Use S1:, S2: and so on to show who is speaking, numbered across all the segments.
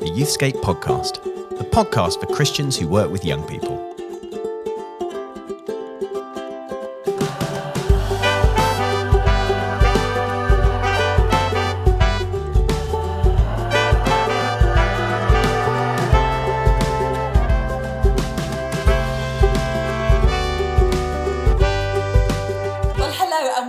S1: the Youthscape podcast, the podcast for Christians who work with young people.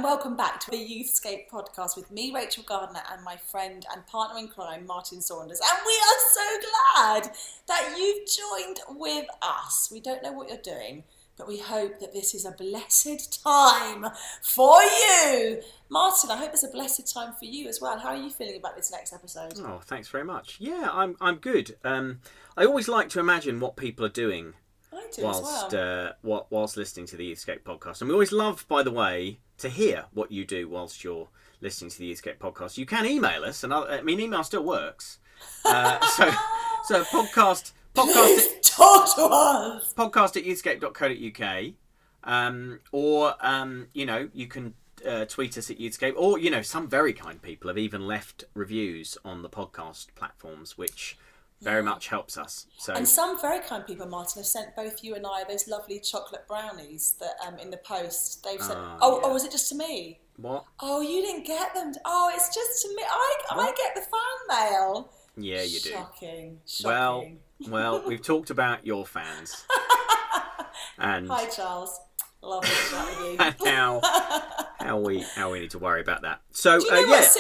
S2: Welcome back to the Youthscape podcast with me, Rachel Gardner, and my friend and partner in crime, Martin Saunders. And we are so glad that you've joined with us. We don't know what you're doing, but we hope that this is a blessed time for you. Martin, I hope it's a blessed time for you as well. How are you feeling about this next episode?
S3: Oh, thanks very much. Yeah, I'm good. I always like to imagine what people are doing whilst listening to the Youthscape podcast. And we always love, by the way, to hear what you do whilst you're listening to the Youthscape podcast. You can email us, and email still works. So podcast
S2: talk to us.
S3: Podcast at youthscape.co.uk, or you can tweet us at Youthscape, or some very kind people have even left reviews on the podcast platforms, which very much helps us.
S2: And some very kind people, Martin, have sent both you and I those lovely chocolate brownies that in the post they've sent. Oh, was it just to me?
S3: What?
S2: Oh, you didn't get them. Oh, it's just to me. I get the fan mail.
S3: Yeah, you do.
S2: Shocking.
S3: Well, we've talked about your fans. And
S2: hi, Charles. Lovely to chat with you.
S3: And how we need to worry about that. So
S2: do you know what?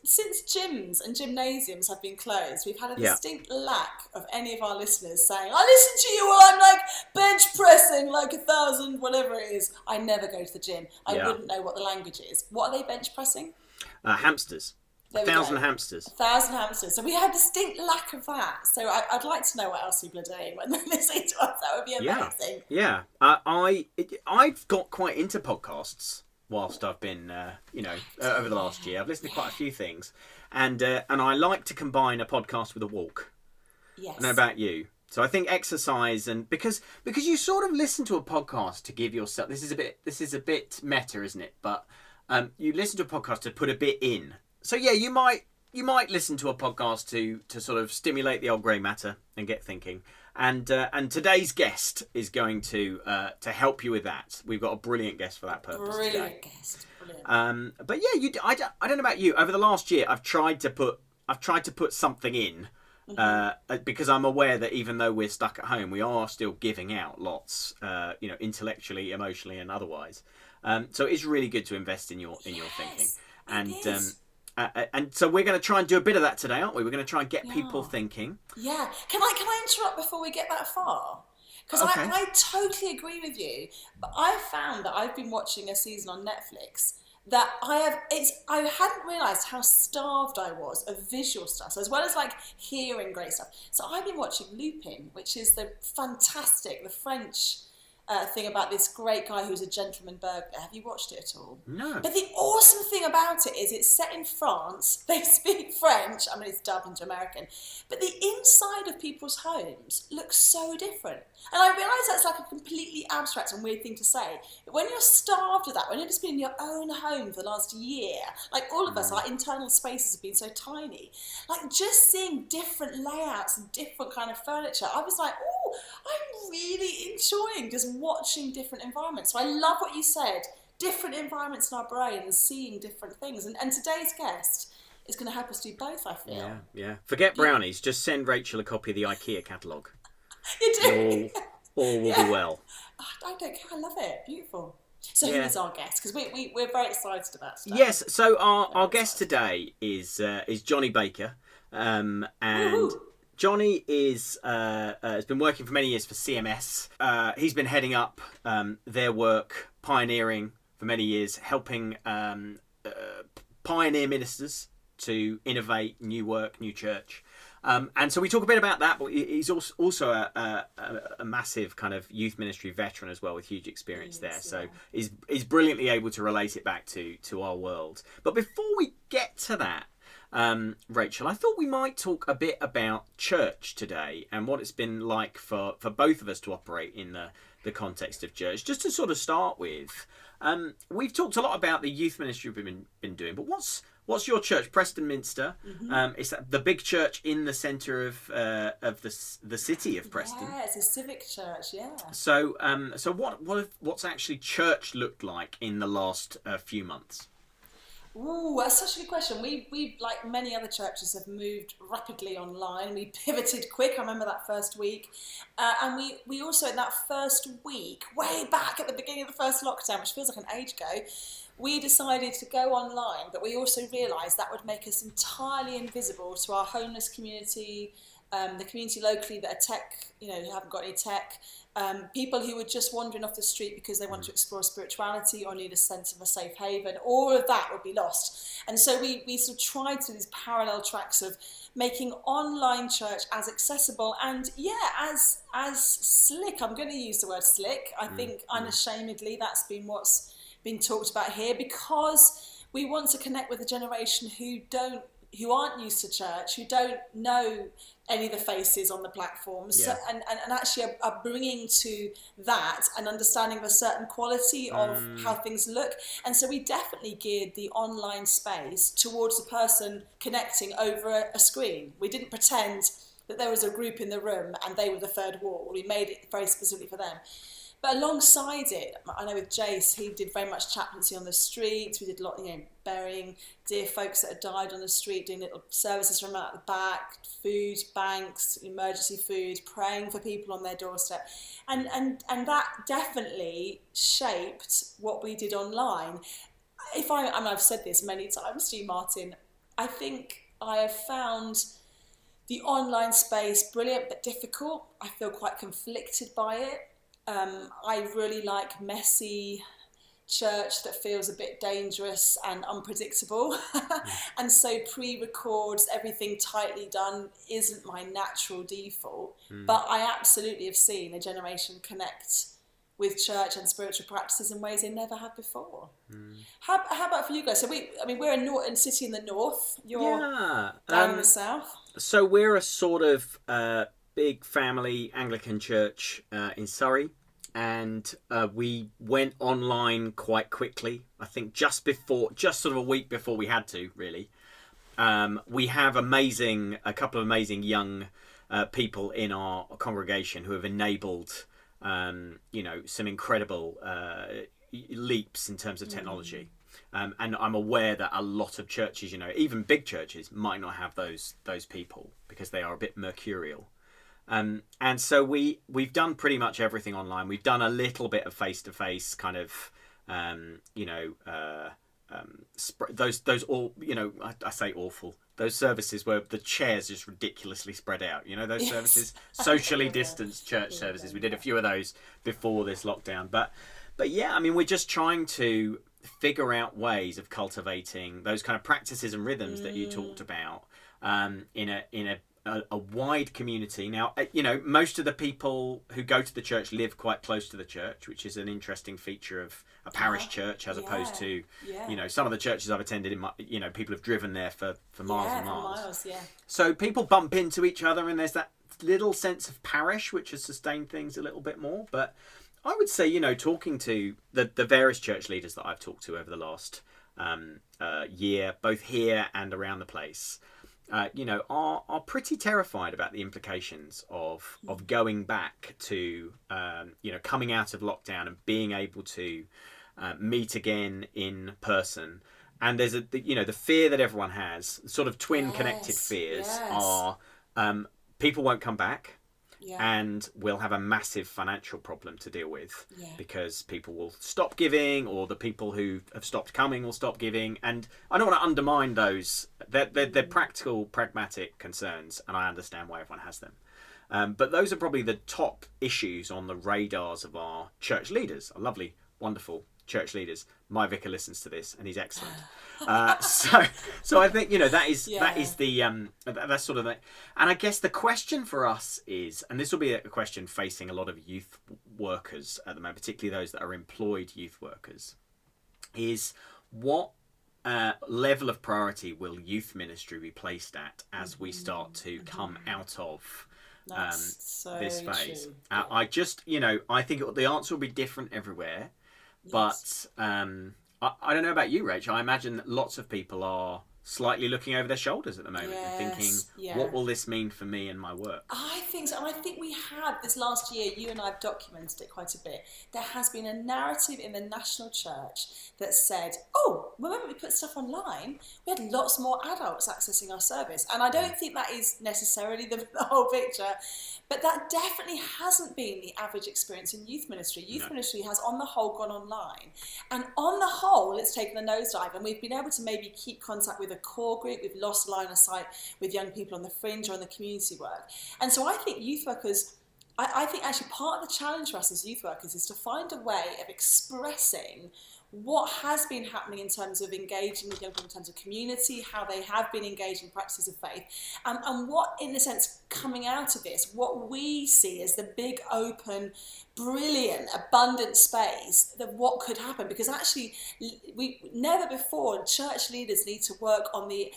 S2: Since gyms and gymnasiums have been closed, we've had a distinct lack of any of our listeners saying, "I listen to you while I'm like bench pressing like 1,000, whatever it is." I never go to the gym. I wouldn't know what the language is. What are they bench pressing?
S3: Hamsters. 1,000 hamsters.
S2: 1,000 hamsters. So we had a distinct lack of that. So I'd like to know what else people are doing when they're listening to us. That would be amazing.
S3: Yeah. I've got quite into podcasts whilst I've been, over the last year. I've listened to quite a few things. And I like to combine a podcast with a walk.
S2: Yes.
S3: I don't know about you. So I think exercise, and because you sort of listen to a podcast to give yourself, this is a bit meta, isn't it? But you listen to a podcast to put a bit in. So yeah, you might listen to a podcast to sort of stimulate the old grey matter and get thinking. And today's guest is going to help you with that. We've got a brilliant guest for that purpose.
S2: Brilliant guest. Brilliant.
S3: But yeah, I don't know about you. Over the last year, I've tried to put something in. Because I'm aware that even though we're stuck at home, we are still giving out lots, intellectually, emotionally, and otherwise. So it's really good to invest in your thinking. And so we're going to try and do a bit of that today, aren't we? We're going to try and get people thinking.
S2: Yeah. Can I interrupt before we get that far? Because I totally agree with you. But I found that I've been watching a season on Netflix that I hadn't realised how starved I was of visual stuff, so as well as like hearing great stuff. So I've been watching Lupin, which is the French thing about this great guy who's a gentleman burglar. Have you watched it at all?
S3: No.
S2: But the awesome thing about it is it's set in France. They speak French. I mean, it's dubbed into American. But the inside of people's homes looks so different. And I realise that's like a completely abstract and weird thing to say. But when you're starved of that, when you've just been in your own home for the last year, like all of us, our internal spaces have been so tiny. Like just seeing different layouts and different kind of furniture, I was like, oh, I'm really enjoying just watching different environments. So I love what you said, different environments in our brain and seeing different things. And today's guest is going to help us do both, I feel.
S3: Yeah. Forget brownies. Just send Rachel a copy of the IKEA catalogue.
S2: You do?
S3: All will be well.
S2: I don't care. I love it. Beautiful. So who is our guest? Because we're very excited about stuff.
S3: Yes. So our guest today is Johnny Baker. And Johnny has been working for many years for CMS. He's been heading up their work, pioneering for many years, helping pioneer ministers to innovate new work, new church. And so we talk a bit about that, but he's also a massive kind of youth ministry veteran as well, with huge experience there. So he's brilliantly able to relate it back to our world. But before we get to that, Rachel, I thought we might talk a bit about church today and what it's been like for both of us to operate in the context of church. Just to sort of start with, we've talked a lot about the youth ministry we've been doing, but what's What's your church? Preston Minster. It's the big church in the centre of the city of Preston.
S2: Yeah, it's a civic church. Yeah.
S3: So what's actually church looked like in the last few months?
S2: Ooh, that's such a good question. We like many other churches have moved rapidly online. We pivoted quick. I remember that first week, and we also in that first week, way back at the beginning of the first lockdown, which feels like an age ago, we decided to go online. But we also realised that would make us entirely invisible to our homeless community, the community locally that are tech, who haven't got any tech. People who were just wandering off the street because they want to explore spirituality or need a sense of a safe haven, all of that would be lost. And so we sort of tried to these parallel tracks of making online church as accessible and as slick. I'm going to use the word slick. I think unashamedly that's been what's been talked about here, because we want to connect with a generation who aren't used to church, who don't know any of the faces on the platforms, and actually are bringing to that an understanding of a certain quality of how things look. And so we definitely geared the online space towards the person connecting over a screen. We didn't pretend that there was a group in the room and they were the third wall. We made it very specifically for them. But alongside it, I know with Jace, he did very much chaplaincy on the street. We did a lot, burying dear folks that had died on the street, doing little services from out the back, food banks, emergency food, praying for people on their doorstep. And that definitely shaped what we did online. I've said this many times to you, Martin, I think I have found the online space brilliant but difficult. I feel quite conflicted by it. I really like messy church that feels a bit dangerous and unpredictable. And so pre-records, everything tightly done isn't my natural default. But I absolutely have seen a generation connect with church and spiritual practices in ways they never have before. How about for you guys? So we're a city in the north. You're down in the south.
S3: So we're a sort of big family Anglican church in Surrey, and we went online quite quickly. I think just sort of a week before we had to, really. We have a couple of amazing young people in our congregation who have enabled some incredible leaps in terms of technology. And I'm aware that a lot of churches, even big churches, might not have those people because they are a bit mercurial. And so we've done pretty much everything online. We've done a little bit of face-to-face kind of, those all, I say awful. Those services where the chairs just ridiculously spread out. Those services, socially distanced church services. We did a few of those before this lockdown. But yeah, we're just trying to figure out ways of cultivating those kind of practices and rhythms that you talked about in a wide community. Now, most of the people who go to the church live quite close to the church, which is an interesting feature of a parish church as opposed to, some of the churches I've attended people have driven there for miles and miles. So people bump into each other, and there's that little sense of parish, which has sustained things a little bit more. But I would say, talking to the various church leaders that I've talked to over the last year, both here and around the place, are pretty terrified about the implications of going back to, coming out of lockdown and being able to meet again in person. And there's the fear that everyone has, sort of twin connected fears are people won't come back. And we'll have a massive financial problem to deal with because people will stop giving, or the people who have stopped coming will stop giving. And I don't want to undermine those. They're practical, pragmatic concerns, and I understand why everyone has them. But those are probably the top issues on the radars of our church leaders, our lovely, wonderful church leaders. My vicar listens to this, and he's excellent. So I think that is the that's sort of the, and I guess the question for us is, and this will be a question facing a lot of youth workers at the moment, particularly those that are employed youth workers, is what level of priority will youth ministry be placed at as we start to come out of this phase? I just I think the answer will be different everywhere. But I don't know about you, Rach. I imagine that lots of people are slightly looking over their shoulders at the moment and thinking, what will this mean for me and my work?
S2: I think so. And I think we have, this last year, you and I have documented it quite a bit. There has been a narrative in the national church that said, oh, remember we put stuff online? We had lots more adults accessing our service. And I don't think that is necessarily the whole picture, but that definitely hasn't been the average experience in youth ministry. Youth ministry has, on the whole, gone online. And on the whole, it's taken a nosedive. And we've been able to maybe keep contact with a core group. We've lost line of sight with young people on the fringe or on the community work. And so I think youth workers, I think actually part of the challenge for us as youth workers is to find a way of expressing what has been happening in terms of engaging with young people in terms of community, how they have been engaged in practices of faith, and what, in a sense, coming out of this, what we see as the big, open, brilliant, abundant space that what could happen. Because actually, we never before church leaders need to work on the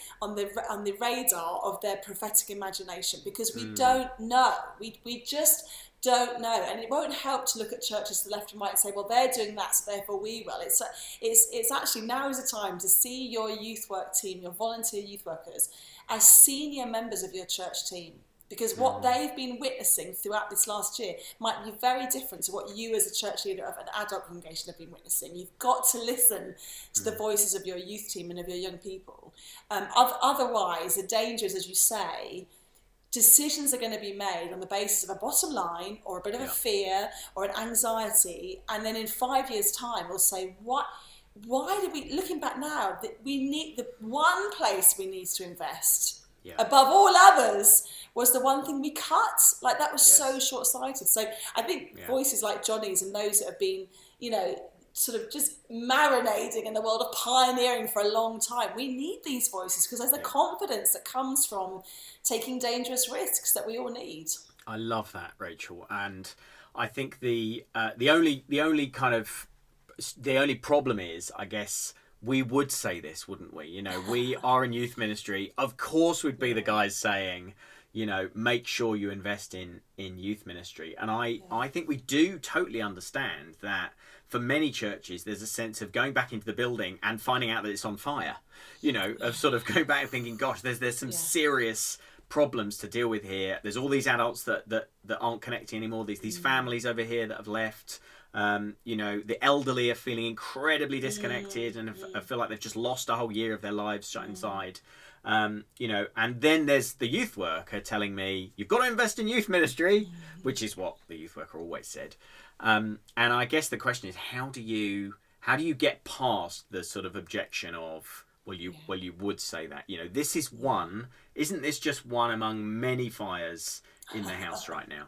S2: radar of their prophetic imagination, because we don't know. We just don't know, and it won't help to look at churches to the left and right and say, well, they're doing that, so therefore we will. It's actually, now is the time to see your youth work team, your volunteer youth workers, as senior members of your church team, because what they've been witnessing throughout this last year might be very different to what you as a church leader of an adult congregation have been witnessing. You've got to listen to the voices of your youth team and of your young people. Otherwise, the danger is, as you say, decisions are going to be made on the basis of a bottom line or a bit of a fear or an anxiety, and then in 5 years' time we'll say, why did we, looking back now, that we need, the one place we need to invest above all others was the one thing we cut. Like, that was so short-sighted. So I think voices like Johnny's and those that have been, sort of just marinating in the world of pioneering for a long time, we need these voices, because there's the confidence that comes from taking dangerous risks that we all need.
S3: I love that, Rachel, and I think the only problem is, I guess, we would say this, wouldn't we? We are in youth ministry. Of course, we'd be the guys saying, make sure you invest in youth ministry. And I think we do totally understand that for many churches, there's a sense of going back into the building and finding out that it's on fire, of sort of going back and thinking, gosh, there's some serious problems to deal with here. There's all these adults that aren't connecting anymore. These families over here that have left. The elderly are feeling incredibly disconnected and feel like they've just lost a whole year of their lives shut inside. And then there's the youth worker telling me, you've got to invest in youth ministry, which is what the youth worker always said. And I guess the question is, how do you get past the sort of objection of, you would say that, this is one, isn't this just one among many fires in the house right now?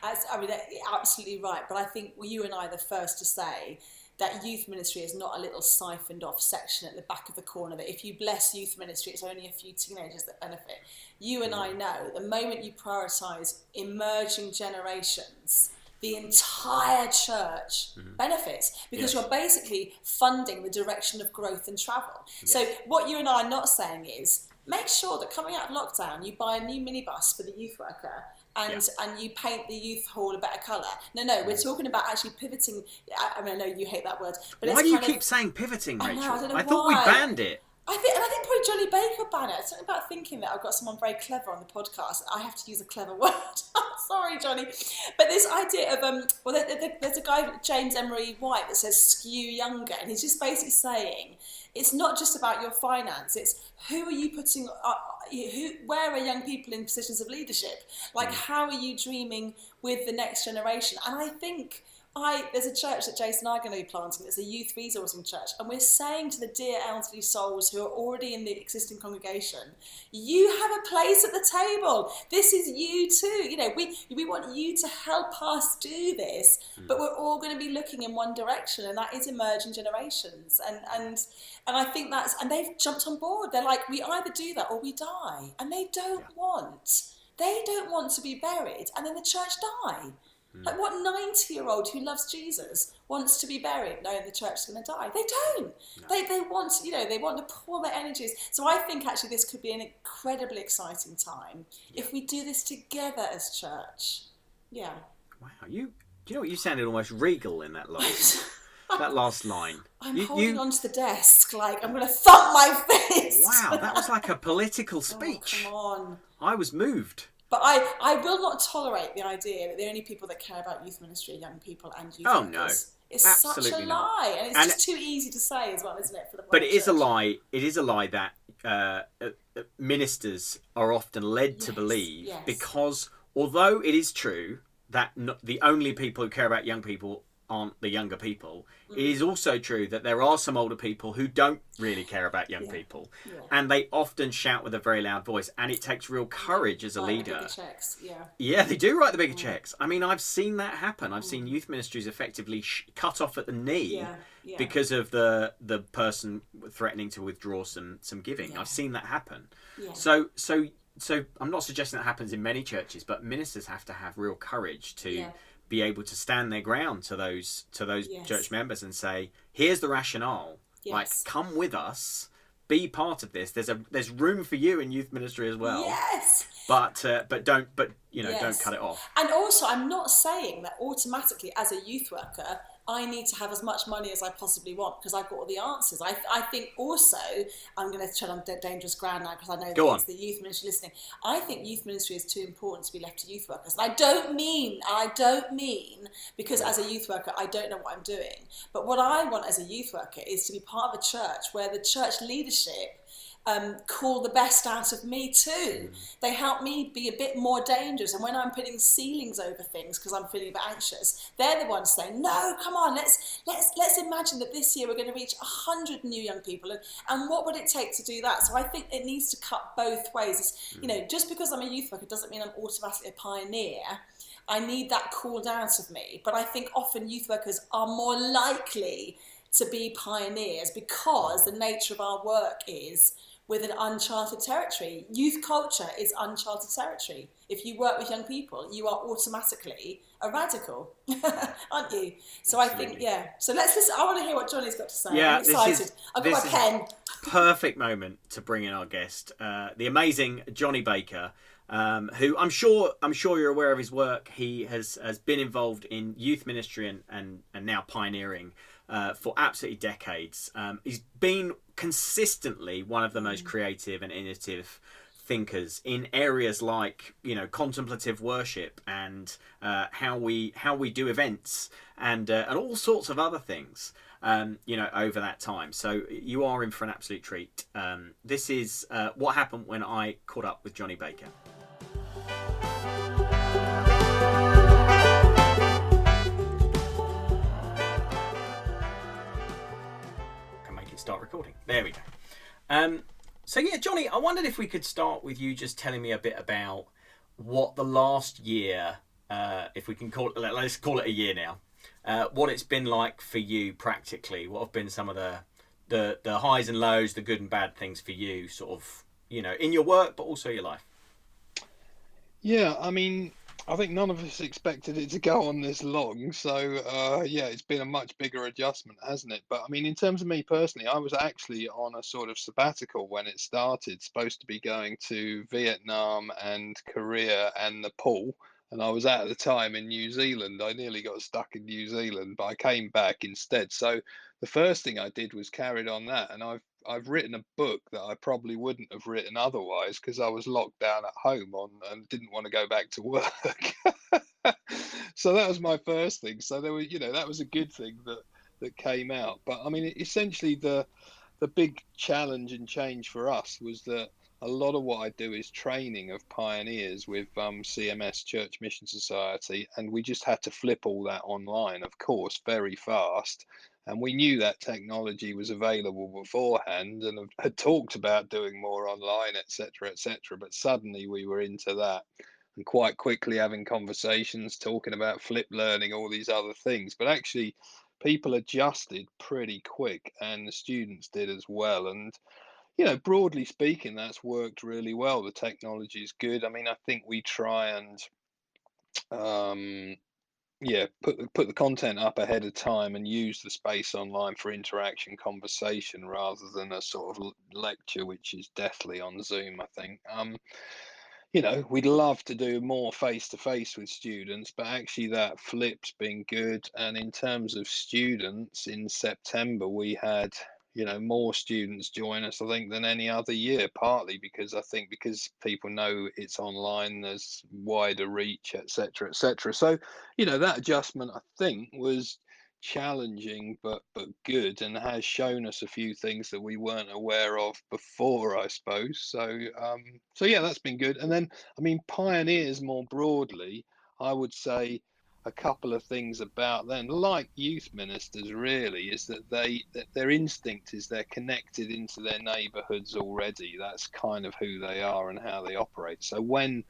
S2: You're absolutely right. But I think you and I are the first to say that youth ministry is not a little siphoned off section at the back of the corner, that if you bless youth ministry, it's only a few teenagers that benefit. You and I know the moment you prioritise emerging generations, the entire church benefits, because you're basically funding the direction of growth and travel. So what you and I are not saying is, make sure that coming out of lockdown, you buy a new minibus for the youth worker and you paint the youth hall a better colour. No, we're talking about actually pivoting. I know you hate that word. But
S3: why do you keep saying pivoting, Rachel?
S2: I don't know why.
S3: Thought we banned it.
S2: I think probably Johnny Baker banned it. It's something about thinking that I've got someone very clever on the podcast. I have to use a clever word. Sorry, Johnny. But this idea of, there's a guy, James Emery White, that says skew younger. And he's just basically saying, it's not just about your finance. It's who are you putting, where are young people in positions of leadership? Like, how are you dreaming with the next generation? And I think there's a church that Jason and I are going to be planting. It's a youth resourcing church. And we're saying to the dear elderly souls who are already in the existing congregation, you have a place at the table. This is you too. We want you to help us do this, but we're all going to be looking in one direction, and that is emerging generations. And I think and they've jumped on board. They're like, we either do that or we die. And they don't want to be buried and then the church die. Like, what 90-year-old who loves Jesus wants to be buried knowing the church is going to die? They don't. No. They want, they want to pour their energies. So I think actually this could be an incredibly exciting time if we do this together as church. Yeah.
S3: Wow, you sounded almost regal in that line. That last line.
S2: I'm holding onto the desk like I'm going to thump my fist.
S3: Wow, that was like a political speech.
S2: Oh, come on.
S3: I was moved.
S2: But I will not tolerate the idea that the only people that care about youth ministry are young people and youth workers.
S3: No.
S2: It's
S3: Absolutely
S2: such a
S3: not.
S2: lie. And it's just too easy to say as well, isn't it? For the
S3: But it is a lie. It is a lie that ministers are often led to believe, because although it is true that the only people who care about young people aren't the younger people, it is also true that there are some older people who don't really care about young people, and they often shout with a very loud voice, and it takes real courage as a leader.
S2: The bigger checks,
S3: they do write the bigger checks. I mean, I've seen that happen. I've seen youth ministries effectively cut off at the knee because of the person threatening to withdraw some giving. I've seen that happen. So I'm not suggesting that happens in many churches, but ministers have to have real courage to be able to stand their ground to those church members and say, here's the rationale. Like, come with us, be part of this. There's room for you in youth ministry as well. But don't cut it off.
S2: And also, I'm not saying that automatically as a youth worker I need to have as much money as I possibly want because I've got all the answers. I think also, I'm going to tread on dangerous ground now because I know that it's the youth ministry listening. I think youth ministry is too important to be left to youth workers. And I don't mean because as a youth worker I don't know what I'm doing. But what I want as a youth worker is to be part of a church where the church leadership call the best out of me too. They help me be a bit more dangerous, and when I'm putting ceilings over things because I'm feeling a bit anxious, they're the ones saying, no, come on, let's imagine that this year we're going to reach 100 new young people, and what would it take to do that? So I think it needs to cut both ways. It's, just because I'm a youth worker doesn't mean I'm automatically a pioneer. I need that called out of me, but I think often youth workers are more likely to be pioneers because the nature of our work is with an uncharted territory. Youth culture is uncharted territory. If you work with young people, you are automatically a radical, aren't you? So
S3: Absolutely.
S2: I think, so let's listen. I want to hear what Johnny's got to say.
S3: Yeah,
S2: I'm excited. I've got my pen.
S3: Perfect moment to bring in our guest, the amazing Johnny Baker, who I'm sure you're aware of his work. He has been involved in youth ministry and now pioneering for absolutely decades. He's been consistently one of the most creative and innovative thinkers in areas like contemplative worship and how we do events and all sorts of other things over that time. So you are in for an absolute treat. This is what happened when I caught up with Johnny Baker. Start recording. There we go. So yeah, Johnny, I wondered if we could start with you just telling me a bit about what the last year, if we can call it, let's call it a year now, what it's been like for you practically. What have been some of the highs and lows, the good and bad things for you, sort of, in your work, but also your life?
S4: Yeah, I mean, I think none of us expected it to go on this long, so it's been a much bigger adjustment, hasn't it? But I mean, in terms of me personally, I was actually on a sort of sabbatical when it started, supposed to be going to Vietnam and Korea and Nepal, and I was at the time in New Zealand. I nearly got stuck in New Zealand, but I came back instead. So the first thing I did was carried on that, and I've written a book that I probably wouldn't have written otherwise because I was locked down at home and didn't want to go back to work. So that was my first thing. So there was, that was a good thing that came out. But I mean, essentially the big challenge and change for us was that a lot of what I do is training of pioneers with CMS, Church Mission Society, and we just had to flip all that online, of course, very fast. And we knew that technology was available beforehand and had talked about doing more online, etc., etc. But suddenly we were into that and quite quickly having conversations, talking about flip learning, all these other things. But actually, people adjusted pretty quick and the students did as well. And, broadly speaking, that's worked really well. The technology is good. I mean, I think we try and put the content up ahead of time and use the space online for interaction, conversation, rather than a sort of lecture which is deathly on Zoom, I think. we'd love to do more face to face with students, but actually that flip's been good. And in terms of students, in September, we had, more students join us, I think, than any other year, partly because people know it's online, there's wider reach, etc., etc. So, that adjustment, I think, was challenging but good, and has shown us a few things that we weren't aware of before, I suppose. So yeah, that's been good. And then, I mean, pioneers more broadly, I would say a couple of things about them, like youth ministers, really, is that their instinct is they're connected into their neighborhoods already. That's kind of who they are and how they operate. So when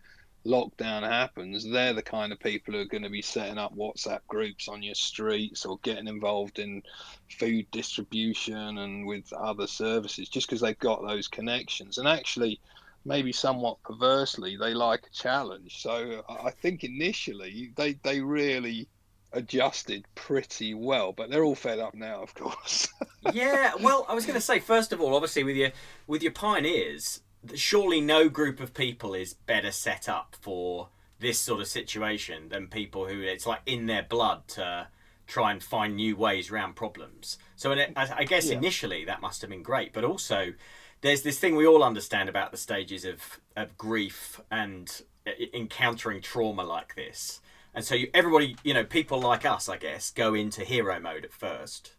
S4: lockdown happens, they're the kind of people who are going to be setting up WhatsApp groups on your streets or getting involved in food distribution and with other services, just because they've got those connections. And actually, maybe somewhat perversely, they like a challenge. So I think initially they really adjusted pretty well, but they're all fed up now, of course.
S3: Yeah, well, I was going to say, first of all, obviously with your pioneers, surely no group of people is better set up for this sort of situation than people who it's like in their blood to try and find new ways around problems. So I guess initially that must have been great, but also there's this thing we all understand about the stages of grief and encountering trauma like this. And so everybody, people like us, I guess, go into hero mode at first.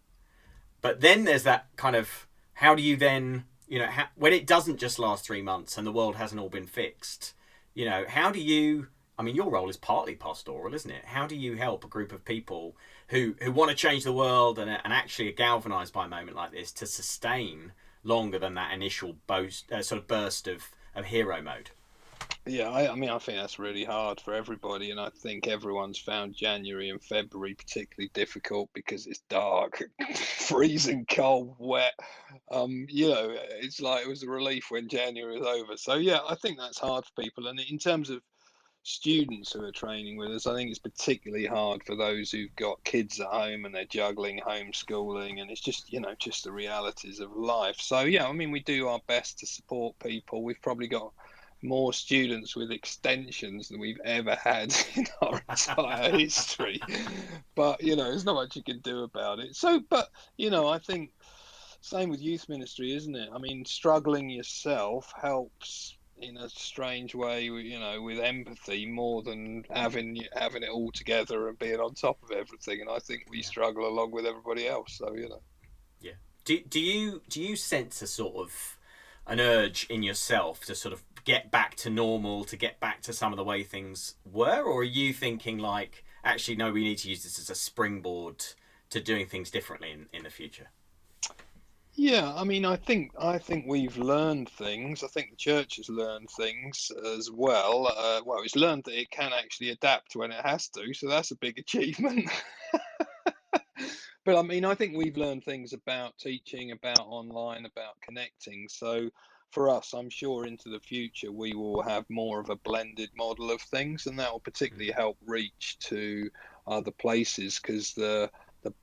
S3: But then there's that kind of, how do you then, when it doesn't just last 3 months and the world hasn't all been fixed, how do you, I mean, your role is partly pastoral, isn't it? How do you help a group of people who want to change the world and actually are galvanised by a moment like this to sustain longer than that initial sort of burst of hero mode?
S4: Yeah, I mean, I think that's really hard for everybody, and I think everyone's found January and February particularly difficult because it's dark, freezing cold, wet. It's like it was a relief when January was over. So yeah, I think that's hard for people. And in terms of students who are training with us, I think it's particularly hard for those who've got kids at home and they're juggling homeschooling, and it's just just the realities of life. So yeah, I mean, we do our best to support people. We've probably got more students with extensions than we've ever had in our entire history, but there's not much you can do about it. So, but I think same with youth ministry, isn't it? I mean, struggling yourself helps in a strange way, with empathy, more than having it all together and being on top of everything. And I think we struggle along with everybody else. So
S3: Yeah. Do you sense a sort of an urge in yourself to sort of get back to normal, to get back to some of the way things were, or are you thinking like, actually no, we need to use this as a springboard to doing things differently in the future?
S4: Yeah, I mean, I think we've learned things. I think the church has learned things as well. Well, it's learned that it can actually adapt when it has to, so that's a big achievement. But I mean, I think we've learned things about teaching, about online, about connecting. So for us, I'm sure into the future we will have more of a blended model of things, and that will particularly help reach to other places, because the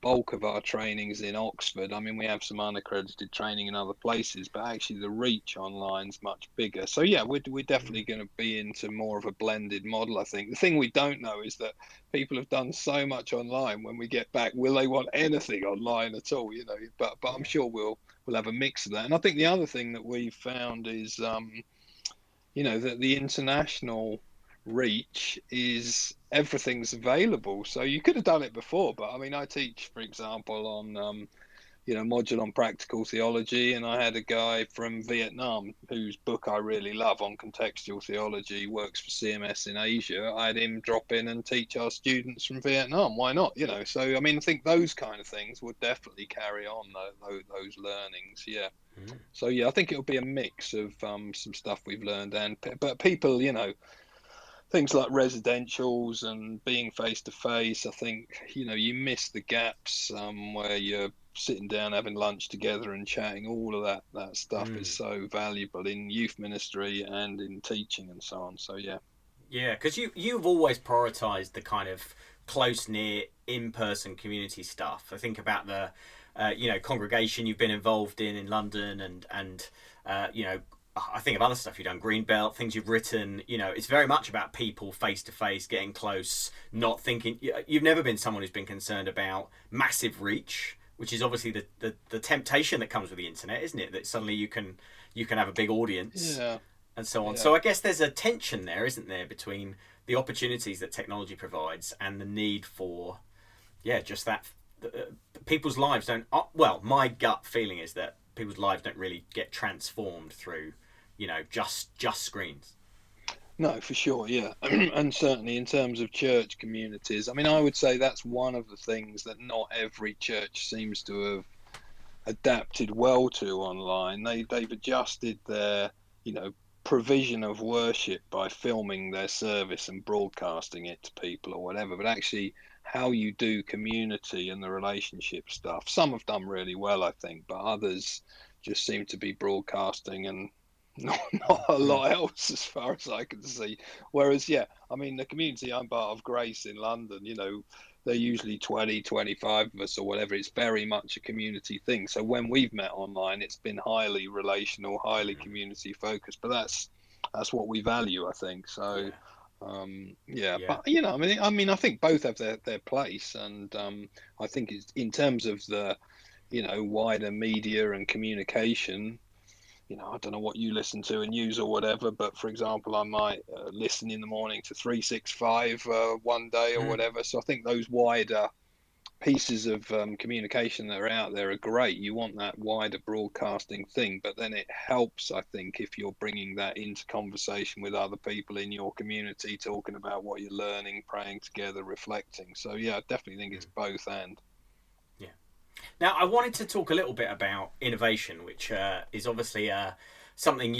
S4: bulk of our training is in Oxford. I mean, we have some unaccredited training in other places, but actually the reach online is much bigger. So yeah, we're definitely going to be into more of a blended model, I think. The thing we don't know is that people have done so much online. When we get back, will they want anything online at all? But I'm sure we'll have a mix of that. And I think the other thing that we've found is that the international reach is everything's available. So you could have done it before, but I mean, I teach, for example, on module on practical theology, and I had a guy from Vietnam whose book I really love on contextual theology, works for CMS in Asia. I had him drop in and teach our students from Vietnam. Why not? So I mean, I think those kind of things would definitely carry on those learnings. Yeah. So yeah, I think it'll be a mix of some stuff we've learned, but people, things like residentials and being face to face, I think you miss the gaps where you're sitting down having lunch together and chatting. All of that stuff is so valuable in youth ministry and in teaching and so on. So yeah,
S3: because you've always prioritized the kind of close-knit in-person community stuff. I think about the congregation you've been involved in London, and I think of other stuff you've done, Greenbelt, things you've written. It's very much about people face to face, getting close, not thinking. You've never been someone who's been concerned about massive reach, which is obviously the temptation that comes with the internet, isn't it? That suddenly you can have a big audience, and so on. Yeah. So I guess there's a tension there, isn't there, between the opportunities that technology provides and the need for, just that. People's lives don't. Well, my gut feeling is that people's lives don't really get transformed through, just screens.
S4: No, for sure, yeah. And certainly in terms of church communities, I mean, I would say that's one of the things that not every church seems to have adapted well to online. They've adjusted their, provision of worship by filming their service and broadcasting it to people or whatever, but actually how you do community and the relationship stuff, some have done really well, I think, but others just seem to be broadcasting and not a lot else as far as I can see. Whereas, the community I'm part of, Grace in London, they're usually 20, 25 of us or whatever. It's very much a community thing. So when we've met online, it's been highly relational, highly community focused, but that's what we value, I think. So, but I think both have their place. And I think it's in terms of the, wider media and communication, I don't know what you listen to and use or whatever, but for example, I might listen in the morning to 365 one day or whatever. So I think those wider pieces of communication that are out there are great. You want that wider broadcasting thing, but then it helps, I think, if you're bringing that into conversation with other people in your community, talking about what you're learning, praying together, reflecting. So I definitely think it's both and.
S3: Now, I wanted to talk a little bit about innovation, which is obviously something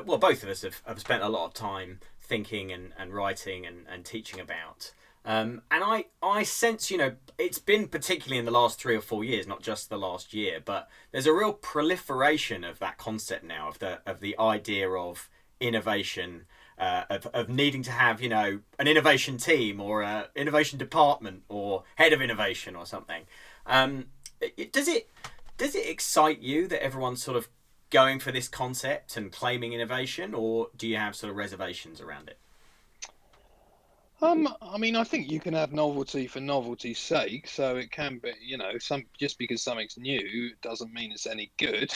S3: both of us have spent a lot of time thinking and writing and teaching about. And I sense, it's been particularly in the last 3 or 4 years, not just the last year, but there's a real proliferation of that concept now, of the idea of innovation, of needing to have, an innovation team or an innovation department or head of innovation or something. Does it excite you that everyone's sort of going for this concept and claiming innovation, or do you have sort of reservations around it?
S4: I think you can have novelty for novelty's sake. So it can be, just because something's new doesn't mean it's any good.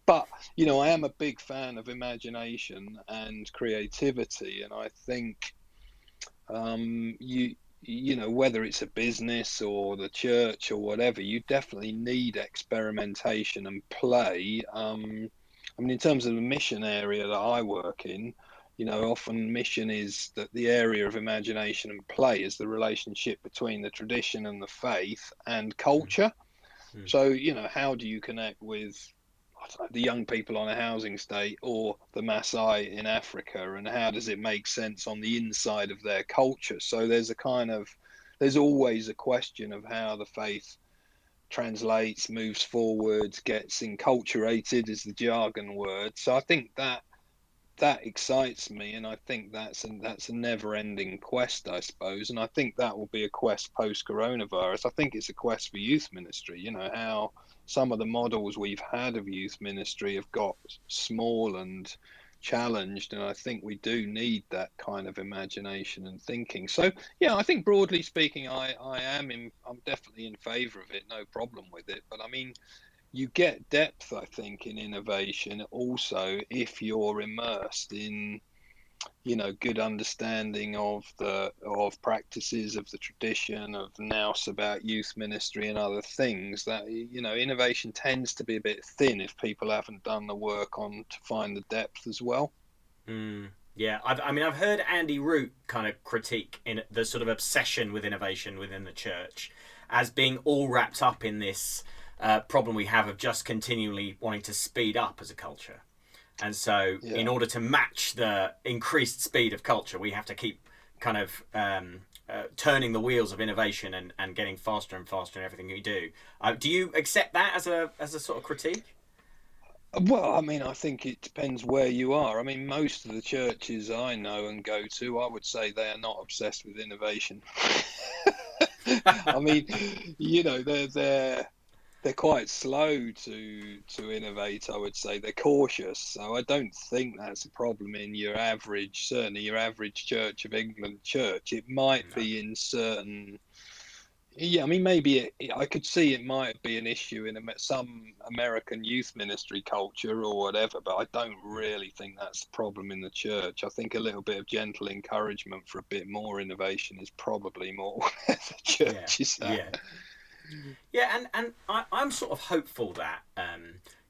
S4: But, I am a big fan of imagination and creativity. And I think whether it's a business or the church or whatever, you definitely need experimentation and play. In terms of the mission area that I work in, often mission is that the area of imagination and play is the relationship between the tradition and the faith and culture. So, how do you connect with, I don't know, the young people on a housing estate or the Maasai in Africa, and how does it make sense on the inside of their culture? So there's always a question of how the faith translates, moves forwards, gets enculturated is the jargon word. So I think that excites me, and I think that's a never-ending quest, I suppose. And I think that will be a quest post-coronavirus. I think it's a quest for youth ministry. How some of the models we've had of youth ministry have got small and challenged, and I think we do need that kind of imagination and thinking. So I think broadly speaking, I'm definitely in favour of it, no problem with it. But you get depth, I think, in innovation also if you're immersed in, good understanding of practices of the tradition of nous about youth ministry and other things. That innovation tends to be a bit thin if people haven't done the work to find the depth as well.
S3: I've heard Andy Root kind of critique in the sort of obsession with innovation within the church as being all wrapped up in this problem we have of just continually wanting to speed up as a culture. And so in order to match the increased speed of culture, we have to keep kind of turning the wheels of innovation and getting faster and faster in everything we do. Do you accept that as a sort of critique?
S4: Well, I think it depends where you are. Most of the churches I know and go to, I would say they are not obsessed with innovation. they're quite slow to innovate, I would say. They're cautious. So I don't think that's a problem in your average, certainly your average Church of England church. It might
S3: No.
S4: be in certain, yeah, I mean, maybe I could see it might be an issue in some American youth ministry culture or whatever, but I don't really think that's the problem in the church. I think a little bit of gentle encouragement for a bit more innovation is probably more where the
S3: Yeah,
S4: church is
S3: yeah.
S4: at.
S3: Yeah, and I'm sort of hopeful that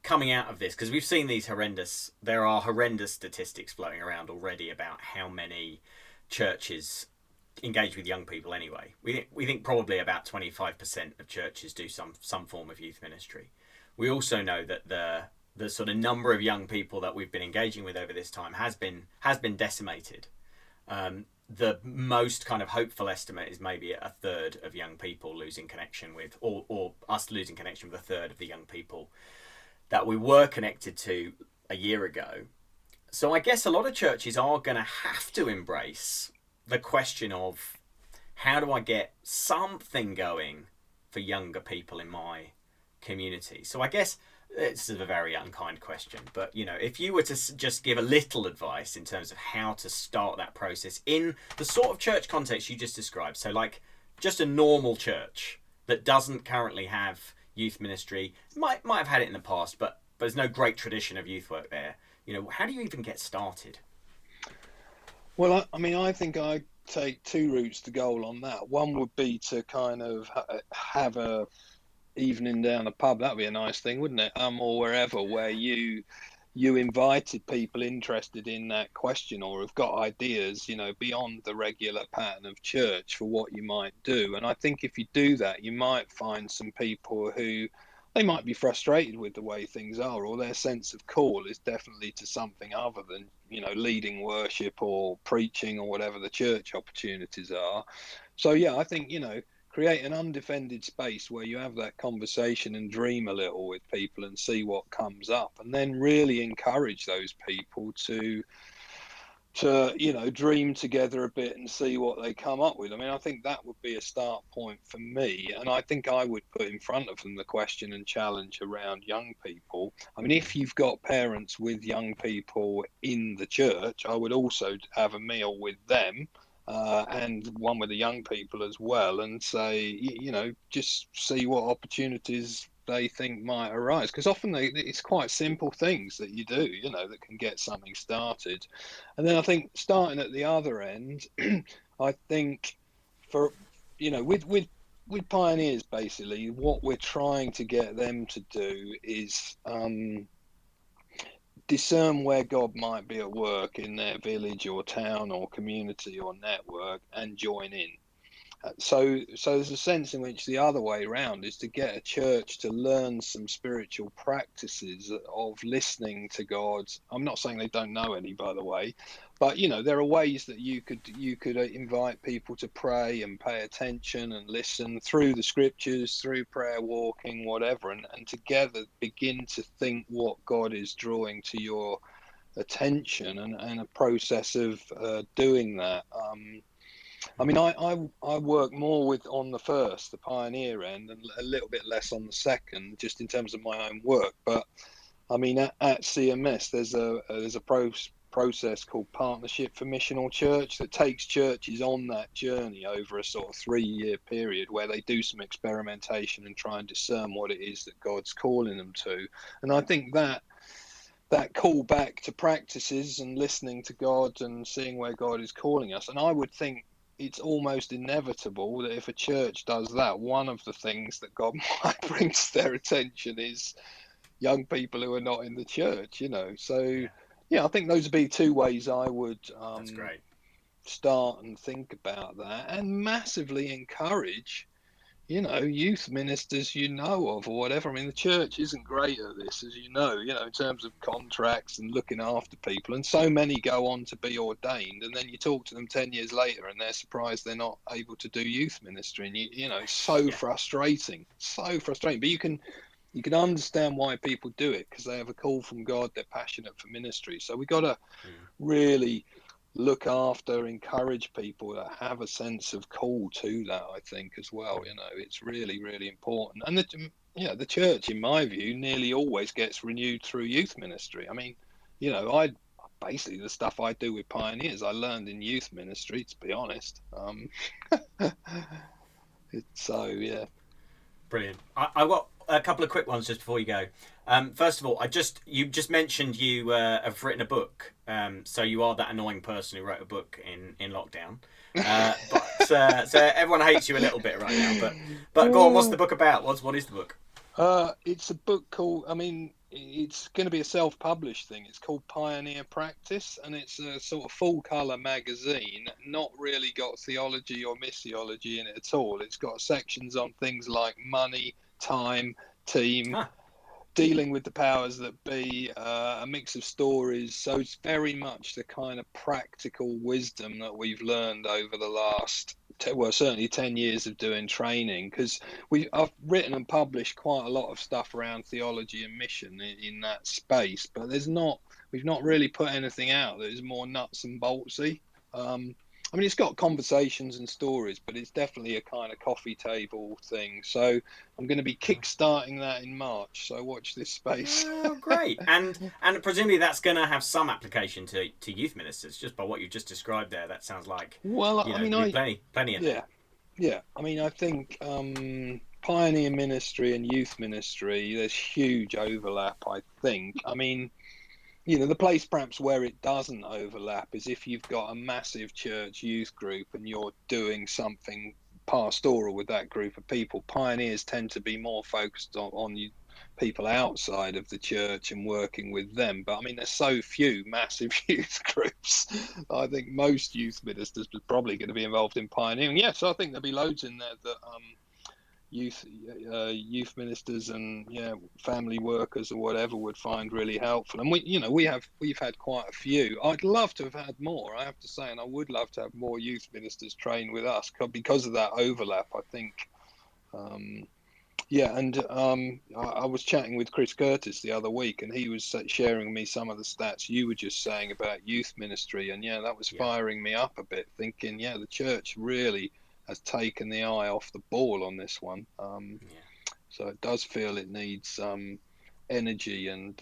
S3: coming out of this, because we've seen there are horrendous statistics floating around already about how many churches engage with young people anyway. We think probably about 25% of churches do some form of youth ministry. We also know that the sort of number of young people that we've been engaging with over this time has been decimated. The most kind of hopeful estimate is maybe a third of young people losing connection with, or us losing connection with a third of the young people that we were connected to a year ago. So I guess a lot of churches are going to have to embrace the question of, how do I get something going for younger people in my community? So I guess it's a very unkind question, but if you were to just give a little advice in terms of how to start that process in the sort of church context you just described, so like just a normal church that doesn't currently have youth ministry, might have had it in the past, but there's no great tradition of youth work there. How do you even get started?
S4: Well, I mean, I think I take two routes to goal on that. One would be to kind of have a evening down the pub. That'd be a nice thing, wouldn't it? Or wherever, where you invited people interested in that question or have got ideas, beyond the regular pattern of church for what you might do. And I think if you do that, you might find some people who they might be frustrated with the way things are, or their sense of call is definitely to something other than, leading worship or preaching or whatever the church opportunities are. So, yeah, I think, create an undefended space where you have that conversation and dream a little with people and see what comes up, and then really encourage those people to dream together a bit and see what they come up with. I mean, I think that would be a start point for me, and I think I would put in front of them the question and challenge around young people. I mean, if you've got parents with young people in the church, I would also have a meal with them, and one with the young people as well, and say, just see what opportunities they think might arise, because often it's quite simple things that you do, that can get something started. And then I think starting at the other end, I think for, with pioneers, basically what we're trying to get them to do is discern where God might be at work in their village or town or community or network and join in. So there's a sense in which the other way around is to get a church to learn some spiritual practices of listening to God. I'm not saying they don't know any, by the way, but there are ways that you could invite people to pray and pay attention and listen through the scriptures, through prayer walking, whatever, and together begin to think what God is drawing to your attention, and a process of doing that. I mean, I work more on the first, the pioneer end, and a little bit less on the second, just in terms of my own work. But I mean, at CMS, there's a process called Partnership for Missional Church that takes churches on that journey over a sort of 3-year period, where they do some experimentation and try and discern what it is that God's calling them to. And I think that call back to practices and listening to God and seeing where God is calling us. And I would think it's almost inevitable that if a church does that, one of the things that God might bring to their attention is young people who are not in the church, So, yeah, I think those would be two ways I would
S3: That's great.
S4: start and think about that, and massively encourage, youth ministers of or whatever. I mean, the church isn't great at this, as in terms of contracts and looking after people. And so many go on to be ordained, and then you talk to them 10 years later and they're surprised they're not able to do youth ministry. And, it's so frustrating, so frustrating. But you can understand why people do it, because they have a call from God. They're passionate for ministry. So we got to really look after, encourage people that have a sense of call to that, I think, as well. It's really, really important. And the church, in my view, nearly always gets renewed through youth ministry. I mean, I basically, the stuff I do with pioneers, I learned in youth ministry, to be honest. Yeah.
S3: Brilliant. I've got a couple of quick ones just before you go. First of all, you just mentioned you have written a book. So you are that annoying person who wrote a book in lockdown. So everyone hates you a little bit right now. But go on, what's the book about? What is the book?
S4: It's a book called, it's going to be a self-published thing. It's called Pioneer Practice, and it's a sort of full-colour magazine, not really got theology or missiology in it at all. It's got sections on things like money, time, team, dealing with the powers that be, a mix of stories. So it's very much the kind of practical wisdom that we've learned over the last, certainly 10 years of doing training, because I've written and published quite a lot of stuff around theology and mission in that space, but we've not really put anything out that is more nuts and boltsy. It's got conversations and stories, but it's definitely a kind of coffee table thing. So I'm going to be kickstarting that in March. So watch this space.
S3: Oh, great! And presumably that's going to have some application to youth ministers, just by what you just described there. That sounds like plenty in there.
S4: Yeah. I think pioneer ministry and youth ministry, there's huge overlap. I think. The place perhaps where it doesn't overlap is if you've got a massive church youth group and you're doing something pastoral with that group of people. Pioneers tend to be more focused on people outside of the church and working with them. But there's so few massive youth groups. I think most youth ministers are probably going to be involved in pioneering. Yeah, so I think there'll be loads in there that youth ministers and family workers or whatever would find really helpful. And we've had quite a few. I'd love to have had more, I have to say, and I would love to have more youth ministers train with us because of that overlap, I think. I was chatting with Chris Curtis the other week, and he was sharing with me some of the stats you were just saying about youth ministry, and that was firing me up a bit, thinking the church really has taken the eye off the ball on this one. So it does feel it needs energy and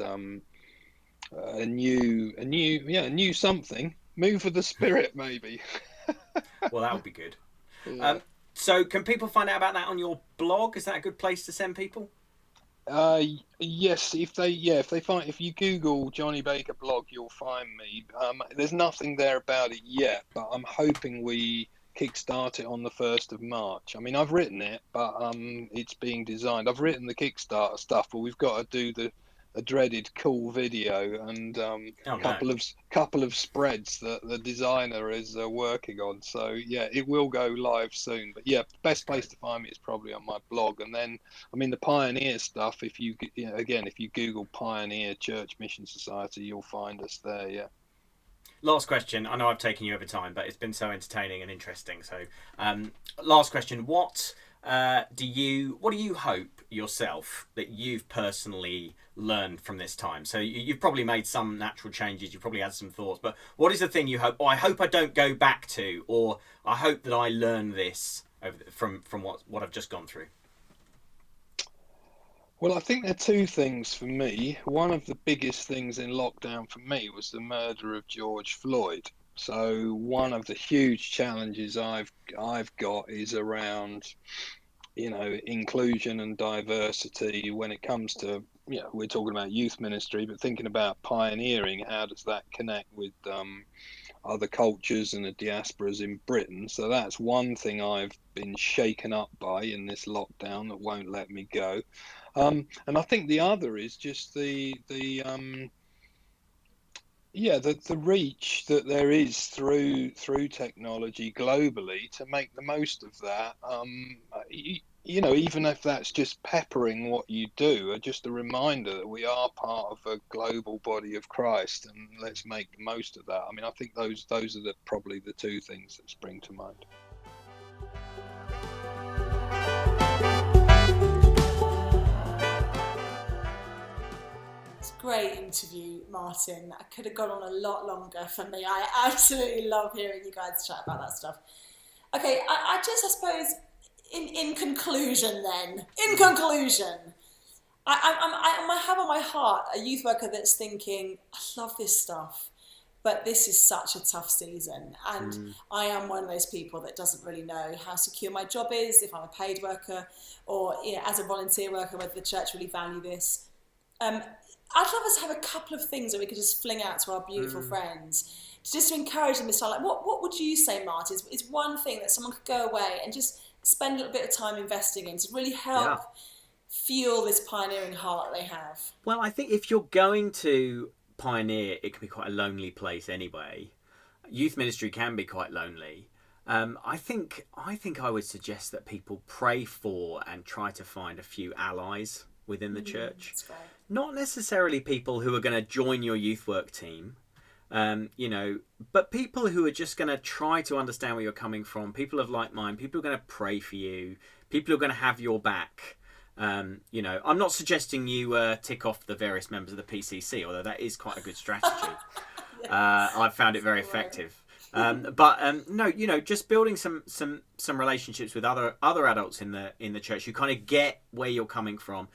S4: a new something. Move of the spirit, maybe.
S3: Well, that would be good.
S4: Yeah.
S3: So can people find out about that on your blog? Is that a good place to send people?
S4: Yes, if you Google Johnny Baker blog, you'll find me. There's nothing there about it yet, but I'm hoping we kickstart it on the 1st of March. I've written it, but it's being designed. I've written the Kickstarter stuff, but we've got to do the dreaded cool video and couple of spreads that the designer is working on. So it will go live soon. But best place to find me is probably on my blog. And then the Pioneer stuff, if you Google Pioneer Church Mission Society, you'll find us there. Yeah.
S3: Last question. I know I've taken you over time, but it's been so entertaining and interesting. So, last question: What do you hope yourself that you've personally learned from this time? So you've probably made some natural changes. You've probably had some thoughts, but what is the thing you hope? Oh, I hope I don't go back to, or I hope that I learn this from what I've just gone through.
S4: Well, I think there are two things for me. One of the biggest things in lockdown for me was the murder of George Floyd. So one of the huge challenges I've got is around, inclusion and diversity when it comes to, we're talking about youth ministry, but thinking about pioneering, how does that connect with other cultures and the diasporas in Britain? So that's one thing I've been shaken up by in this lockdown that won't let me go. And I think the other is just the reach that there is through technology globally to make the most of that. Even if that's just peppering what you do, just a reminder that we are part of a global body of Christ, and let's make the most of that. I think those are probably the two things that spring to mind.
S2: Great interview, Martin. I could have gone on a lot longer for me. I absolutely love hearing you guys chat about that stuff. Okay, I suppose, in conclusion, I have on my heart a youth worker that's thinking, I love this stuff, but this is such a tough season. And I am one of those people that doesn't really know how secure my job is, if I'm a paid worker or as a volunteer worker, whether the church really value this. I'd love us to have a couple of things that we could just fling out to our beautiful friends, just to encourage them to start. Like, what would you say, Martin, is one thing that someone could go away and just spend a little bit of time investing in to really help fuel this pioneering heart they have?
S3: Well, I think if you're going to pioneer, it can be quite a lonely place anyway. Youth ministry can be quite lonely. I think I would suggest that people pray for and try to find a few allies within the church.
S2: That's right.
S3: Not necessarily people who are going to join your youth work team, but people who are just going to try to understand where you're coming from, people of like mind, people who are going to pray for you, people who are going to have your back. I'm not suggesting you tick off the various members of the PCC, although that is quite a good strategy. I've found it very effective. No, just building some relationships with other adults in the church who kind of get where you're coming from.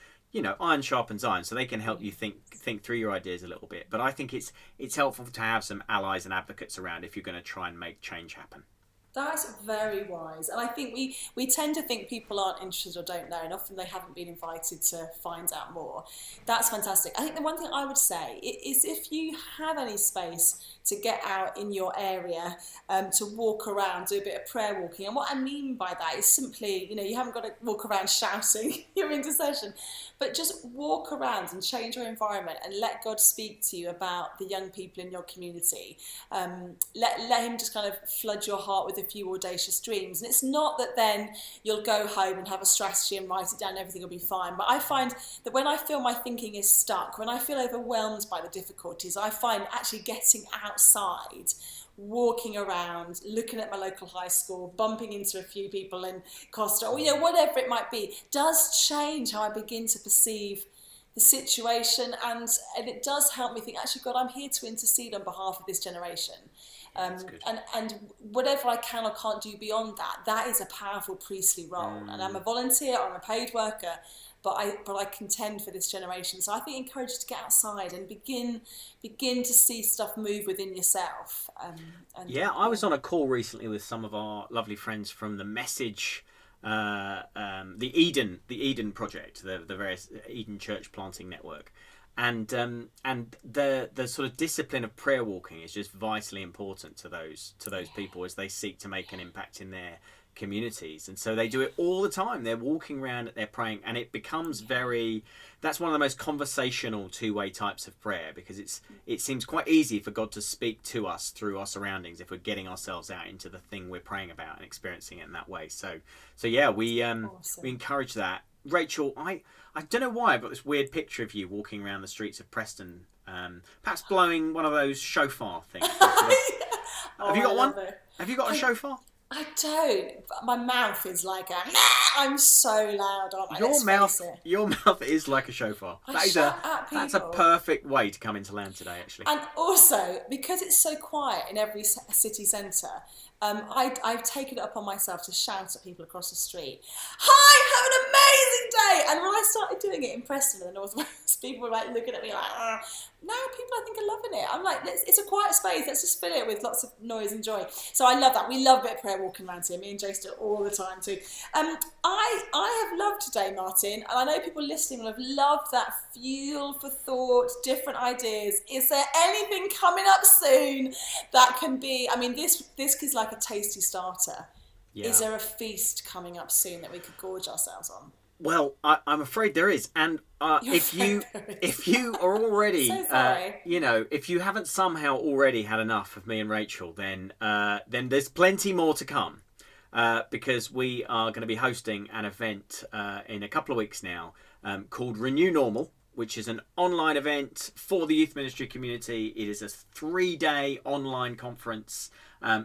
S3: Iron sharpens iron, so they can help you think through your ideas a little bit. But I think it's helpful to have some allies and advocates around if you're going to try and make change happen.
S2: That's very wise. And I think we tend to think people aren't interested or don't know, and often they haven't been invited to find out more. That's fantastic. I think the one thing I would say is if you have any space to get out in your area, to walk around, do a bit of prayer walking. And what I mean by that is simply, you haven't got to walk around shouting your intercession, but just walk around and change your environment and let God speak to you about the young people in your community. Let him just kind of flood your heart with a few audacious dreams. And it's not that then you'll go home and have a strategy and write it down, everything will be fine. But I find that when I feel my thinking is stuck, when I feel overwhelmed by the difficulties, I find actually getting outside, walking around, looking at my local high school, bumping into a few people in Costa, or whatever it might be, does change how I begin to perceive the situation, and it does help me think, actually, God, I'm here to intercede on behalf of this generation. And whatever I can or can't do beyond that is a powerful priestly role. And I'm a volunteer, I'm a paid worker, but I contend for this generation. So I think encourage you to get outside and begin to see stuff move within yourself.
S3: I was on a call recently with some of our lovely friends from the Message, the Eden Project, the various Eden Church Planting Network. And the sort of discipline of prayer walking is just vitally important to those people as they seek to make an impact in their communities. And so they do it all the time. They're walking around, they're praying, and it becomes that's one of the most conversational two-way types of prayer, because it seems quite easy for God to speak to us through our surroundings if we're getting ourselves out into the thing we're praying about and experiencing it in that way. So yeah, we encourage that. Rachel, I don't know why I've got this weird picture of you walking around the streets of Preston, perhaps blowing one of those shofar things. Have you got one? Have you got a shofar?
S2: I don't. But my mouth is like I'm so loud, aren't I?
S3: Your mouth is like a shofar. That's a perfect way to come into land today, actually.
S2: And also, because it's so quiet in every city centre, I've taken it upon myself to shout at people across the street, "Hi, have an amazing day!" And when I started doing it in Preston in the North West, people were like looking at me like, now people I think are loving it. I'm like, it's a quiet space, let's just fill it with lots of noise and joy. So I love that. We love a bit of prayer walking around here. Me and Jace do it all the time too. I have loved today, Martin, and I know people listening will have loved that fuel for thought, different ideas. Is there anything coming up soon that can be, this is like a tasty starter. Yeah. Is there a feast coming up soon that we could gorge ourselves on?
S3: Well, I'm afraid there is, and if you are already,
S2: so sorry.
S3: If you haven't somehow already had enough of me and Rachel, then there's plenty more to come, because we are going to be hosting an event in a couple of weeks now called Renew Normal, which is an online event for the youth ministry community. It is a 3-day online conference,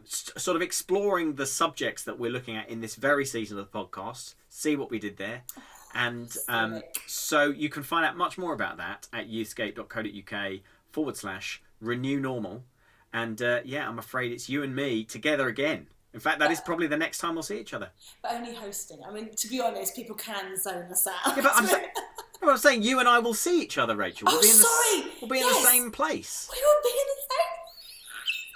S3: sort of exploring the subjects that we're looking at in this very season of the podcast. See what we did there. And so you can find out much more about that at youthscape.co.uk/renew normal. And I'm afraid it's you and me together again. In fact, that is probably the next time we'll see each other.
S2: But only hosting. To be honest, people can zone us out.
S3: Yeah, but Well, I'm saying you and I will see each other, Rachel. We'll be in the same place.
S2: We will be in the same.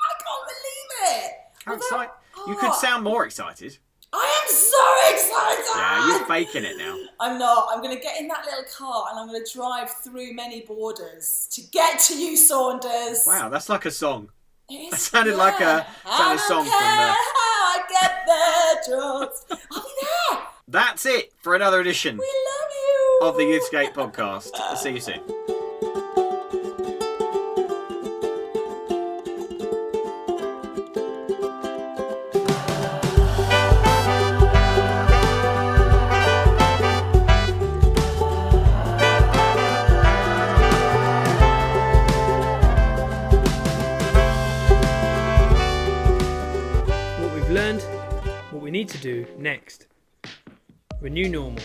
S2: I can't believe it.
S3: How excited! You could sound more excited.
S2: I am so excited.
S3: Yeah, you're faking it now.
S2: I'm not. I'm going to get in that little car and I'm going to drive through many borders to get to you, Saunders.
S3: Wow, that's like a song.
S2: It
S3: That sounded like a song from
S2: how I get there, just I'll be there.
S3: That's it for another edition
S2: We love you.
S3: of the Youthscape podcast. I'll see you soon.
S5: What we need to do next. Renew Normal,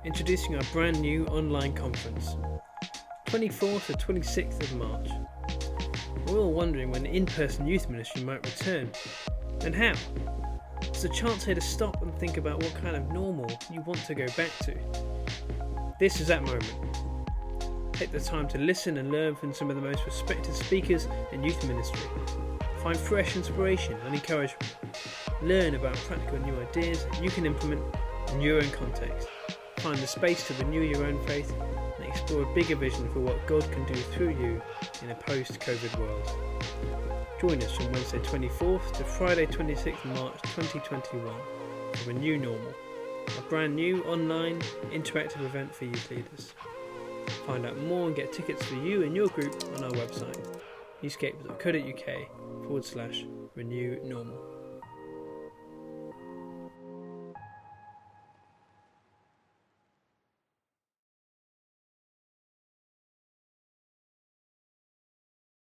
S5: introducing our brand new online conference, 24th to 26th of March. We're all wondering when in-person youth ministry might return, and how. There's a chance here to stop and think about what kind of normal you want to go back to. This is that moment. Take the time to listen and learn from some of the most respected speakers in youth ministry. Find fresh inspiration and encouragement. Learn about practical new ideas that you can implement in your own context. Find the space to renew your own faith and explore a bigger vision for what God can do through you in a post-COVID world. Join us from Wednesday 24th to Friday 26th March 2021 for Renew Normal, a brand new online interactive event for youth leaders. Find out more and get tickets for you and your group on our website, youthscape.co.uk/Renew Normal.